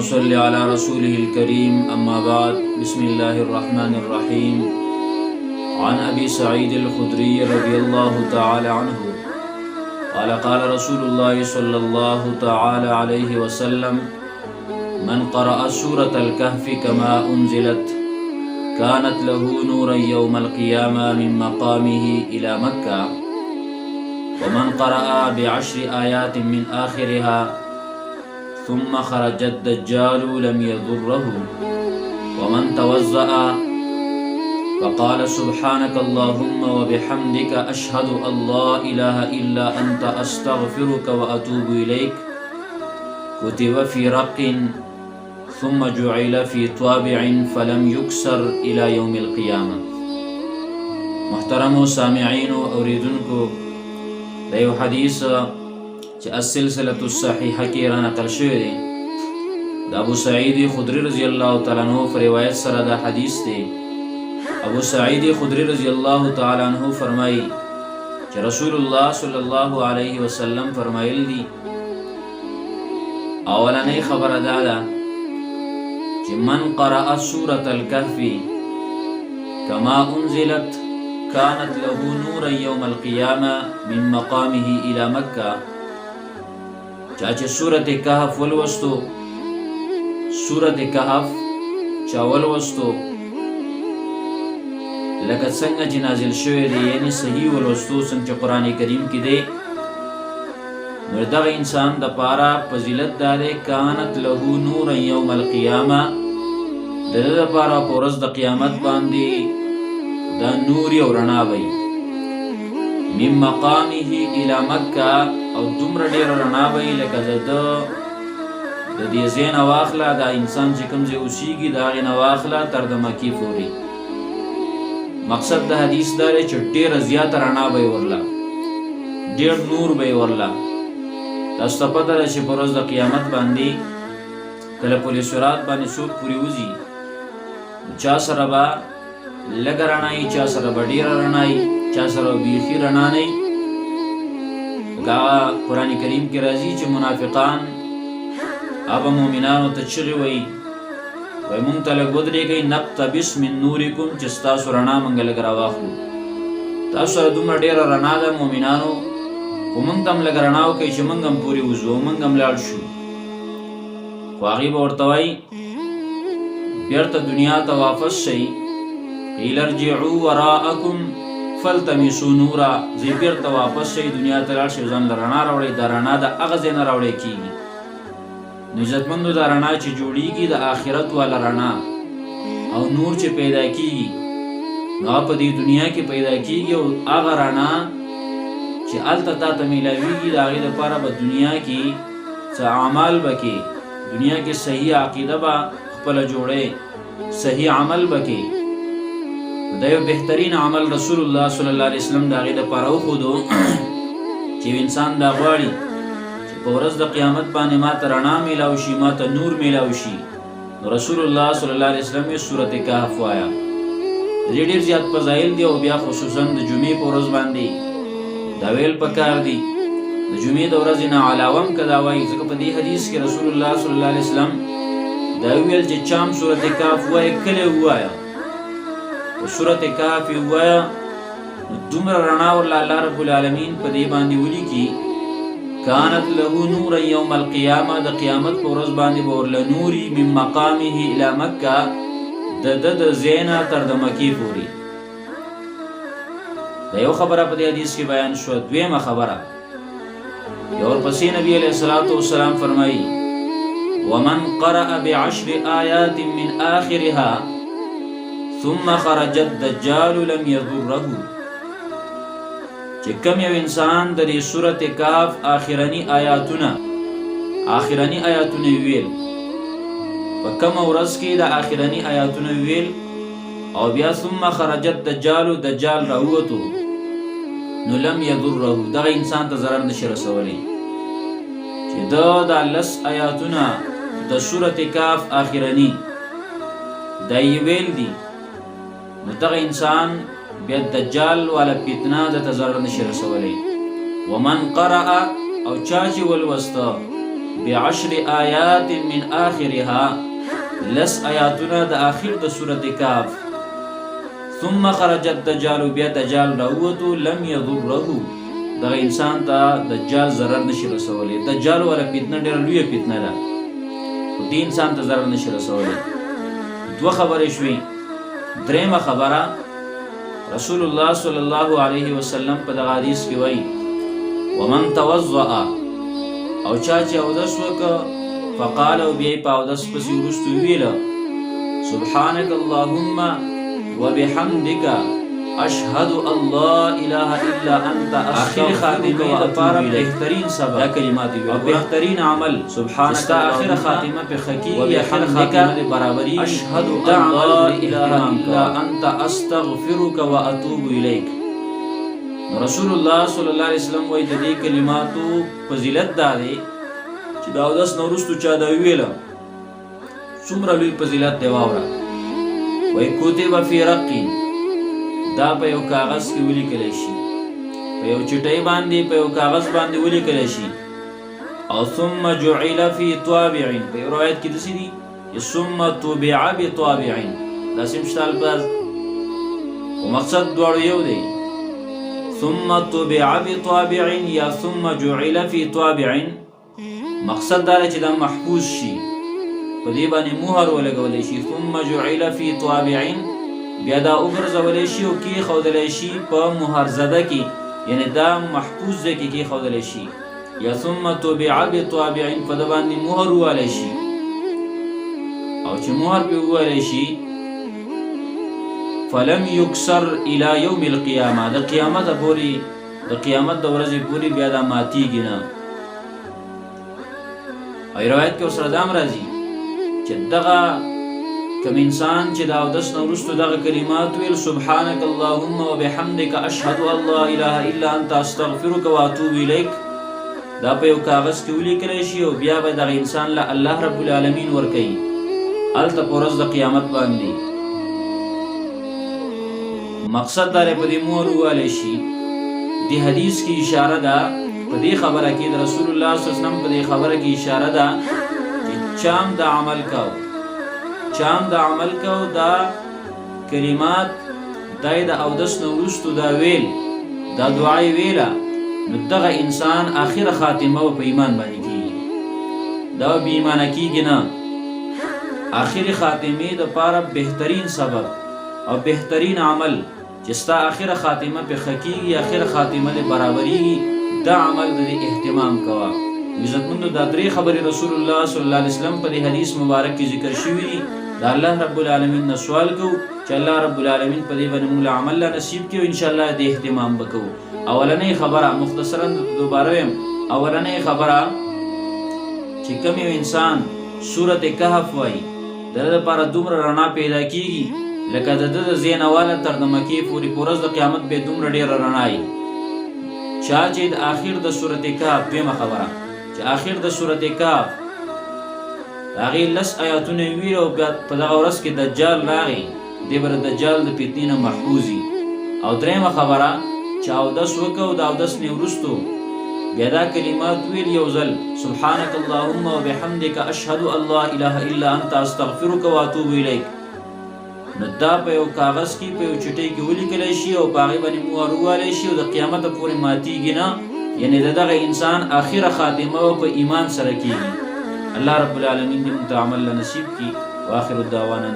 صل على رسوله الكريم أما بعد بسم الله الرحمن الرحيم عن أبي سعيد الخدري رضي الله تعالى عنه قال قال رسول الله صلى الله تعالى عليه وسلم من قرأ سورة الكهف كما أنزلت كانت له نورا يوم القيامة من مقامه إلى مكة ومن قرأ ب10 آيات من آخرها ثم خرج الدجال لم يضره ومن توضأ فقال سبحانك اللهم وبحمدك أشهد أن لا إله إلا أنت أستغفرك وأتوب إليك كتب في رق ثم جعل في طابع فلم يكسر إلى يوم القيامة. محترم سامعين اوریدونکو د یو حدیث چې السلسله الصحیحه کې را نقل شوی دی د ابو سعید خدری رضی الله تعالی عنہ په روایت سره دا حدیث دی. ابو سعید خدری رضی الله تعالی عنہ فرمایي چې رسول الله صلی الله علیه وسلم فرمایلی دي اولنې خبره دا ده چې من قرأ سورة الكهف كما أنزلت كانت له نورا يوم القيامة من مقامه إلى مكة. چاچه سورة کهف ولوستو سورة کهف چا ولوستو لکه څنګه چې نازل شوی دی یعنی صحیح ولوستو څنګه قرآن کریم کې دی نو دغه انسان د پاره فضیلت داره کانت له نور یوم القیامه دغه لپاره په ورځ د قیامت باندې دا نور او رڼا وي من مقامه الى مکه او دومره ډیر رڼا وي لکه د دې زین واخله دا انسان چې کوم ځای اوسېږي دا غي نواخله تر د مکی پورې. مقصد د حدیث دا دی چې ډیر زیات رڼا وي ورلا ډیر نور وي ورلا. تاسو ته پته ده چې په ورځ د قیامت باندې کله پولیس ورات باندې څوک پورې وځي چا سره به لږه رڼا وي چا سره به ډېره رڼا وي چا سره بیخي رڼا نه وي. دا قرآن کریم کې راځي چې منافقان هغه مؤمنانو ته چغې وایي وایي مونږ ته لږ ودرېږئ نقتبس من نورکم چې ستاسو رڼا مونږ لږ راواخلو. تاسو سره دومره ډېره رڼا ده مؤمنانو خو مونږ ته هم لږ رڼا وکړئ چې مونږ هم پورې وځو مونږ هم لاړ شو. خو هغې به ورته وایي بیرته دنیا ته واپس شئ قیل ارجعوا وراءکم فالتمسوا نورا ځئ بیرته واپس شئ دنیا ته لاړ شئ ځان له رڼا راوړئ. دا رڼا د هغه ځای نه راوړی کېږي نو عزتمندو دا رڼا چې جوړیږي د آخرت والا رڼا او نور چې پیدا کېږي نو هغه په دې دنیا کې پیدا کېږي او هغه رڼا چې هلته تا ته میلاویږي د هغې دپاره به دنیا کې څه اعمال به کې دنیا کې صحیح عقیده به خپله جوړی صحیح عمل به کې دا یو بهترین عمل رسول الله صلی الله علیه وسلم د هغې دپاره وښودو چې انسان دا غواړي چې په ورځ د قیامت باندې ما ته رڼا میلاو شي ما ته نور میلاو شي نو رسول الله صلی الله علیه وسلم یې سورت کهف وایه. د دې ډېر زیات فضایل دي او بیا خصوصا د جمعې په ورځ باندې دا ویل پکار دي. د جمعې د ورځې نه علاوه هم که دا وایي ځکه په دې حدیث کې رسول الله صلی الله علیه وسلم دا ویل چې چا هم سورت کهف ووایه کله ووایه په سورت کهف یې ووایه نو دومره رڼا ورله الله رب العالمین په دې باندې ولیکي کانت له نورا یوم القیامه د قیامت په ورځ باندې به ورله نوري من مقامه الی مکه د ده د ځای نه تر د مکې پورې. دا یو خبره په دې حدیث کې بیان شوه. دویمه خبره یا ورپسې نبی علیه الصلاة والسلام فرمایي ومن قرأ ب10 آیات من آخرها ثم خرج الدجال لم يضره. چې کوم یو انسان د دې سورت کهف آخرني آیاتونه ویل په کومه ورځ کې د آخرني آیاتونه ویل او بیا ثم خرج الدجال دجال راووتو نو لم يضره دغه انسان ته ضرر نشي رسولی. چې دا 10 آیاتونه د سورت کهف آخرني دا یې ویل دي نو دغه انسان بیا دجال والا فتنه د ضرر نشي رسولی. ومن قرأ او چا چې ولوسته ب10 آیات من آخرها لس آیاتنا د آخر د سورة کاف ثم خرج الدجال بیا دجال راووتو لم یضره دغه انسان ته دجال ضرر نشي رسولی دجال ولا فتنه ډېره لویه فتنه ده خو دې انسان ته ضرر نشي رسولی دوه خبرې شوې درېمه خبره رسول الله صلی الله علیه وسلم په دغه حدیث کې وایي ومن توضأ او چا چې اودس وکړه فقال او بیا یې په اودس پسې وروستو ویله سبحانک اللهم وبحمدك اشهد ان لا اله الا انت اخر خاتمه لپاره بهترین سبب دا کلمات وي او بهترین عمل سبحانك اخر خاتمه په حقیقت یا اخر خاتمه برابرۍ اشهد ان لا اله الا انت استغفرك واتوب اليك رسول الله صلی الله علیه وسلم وایي د دې کلماتو فضیلت دا دی چې دا اودس نه وروستو چا دا ویله څومره لوی فضیلت دی واوره وایي کتب فی رق دا په یو کاغذ کې ولیکلی شي په یو چټۍ باندې په یو کاغذ باندې ولیکلی شي او ثم جعل فی طابع په یو روایت کې داسې دي ثم طبع بطابع داسې شته الفاظ خو مقصد دواړو یو دی ثم طبع بطابع یا ثم جعل فی طابع مقصد دا چې دا محفوظ شي په دې باندې مهر ولګولی شي ثم جعل فی طابع بیا دا وګرځولی شي او کېښودلی شي په مهر زده کې یعنی دا محفوظ ځای کې کېښودلی شي یا ثم طبع بطابع په ده باندې مهر ووالی شي او چې مهر پرې ووالی شي فلم یکسر الى یوم القیامه د قیامت پورې د قیامت د ورځې پورې بیا دا ماتیږي نه او روایت کې ورسره دا هم راځي چې دغه کوم انسان چې د اودس نه وروستو دغه کلمات ویل سبحانک اللهم وبحمدک اشهد ان لا اله الا انت استغفرک واتوب الیک دا په یو کاغذ کې ولیکلی شي او بیا به دغه انسان له الله رب العالمین ورکوي هلته په ورځ د قیامت باندې مقصد دا دی په دې مهر ووالی شي دې حدیث کې اشاره ده په دې خبره کې د رسول الله صلی الله علیه وسلم په دې خبره کې اشاره ده چې چام دا عمل کوو دا کلمات دای د اودس نه وروستو دا ویل دا دعای ویله نو دغه انسان آخر خاتمه په ایمان باندې کېږي دا بې ایمانه کېږي نه آخر خاتمې دپاره بهترین سبب او بهترین عمل چې ستا آخر خاتمه په ښه کېږي آخر خاتمه دې برابرېږي دا عمل د دې اهتمام کوه عزتمندو دا درې خبرې رسول الله صلی الله علیه وسلم په دې حدیث مبارک کې ذکر شوي دي دا الله رب العالمین نه سوال کوو چې الله رب العالمین په دې باندې موږ له عمل لا نصیب کړي او انشاءالله دې اهتمام به کوو اولنۍ خبره مختصرا دوباره وایم اولنۍ خبره چې کوم یو انسان سورت کهف وایي د ده دپاره دومره رڼا پیدا کېږي لکه د ده د زینواله تر د مکې پورې په ورځ د قیامت به دومره ډېره رڼا وي چا چې د آخر د سورت کهف دویمه خبره چې آخر د سورت کهف د هغې 10 آیاتونه یې ویل او بیا په دغه ورځ کې دجال راغی دی به د دجال د فتنې نه محفوظ وي او درېیمه خبره چې اودس وکړه او د اودس نه وروستو بیا دا کلمات ویل یو ځل سبحانک اللهم وبحمدک اشهد ان لا اله الا انت استغفرک واتوب الیک نو دا په یو کاغذ کې په یو چټۍ کې ولیکلی شي او په هغې باندې مهر ووالی شي او د قیامته پورې ماتیږي نه یعنی د دغه انسان آخره خاتمه په ایمان سره کېږي الله رب العالمین دې موږ ته عمل له نصیب کړي واخر الدعوانا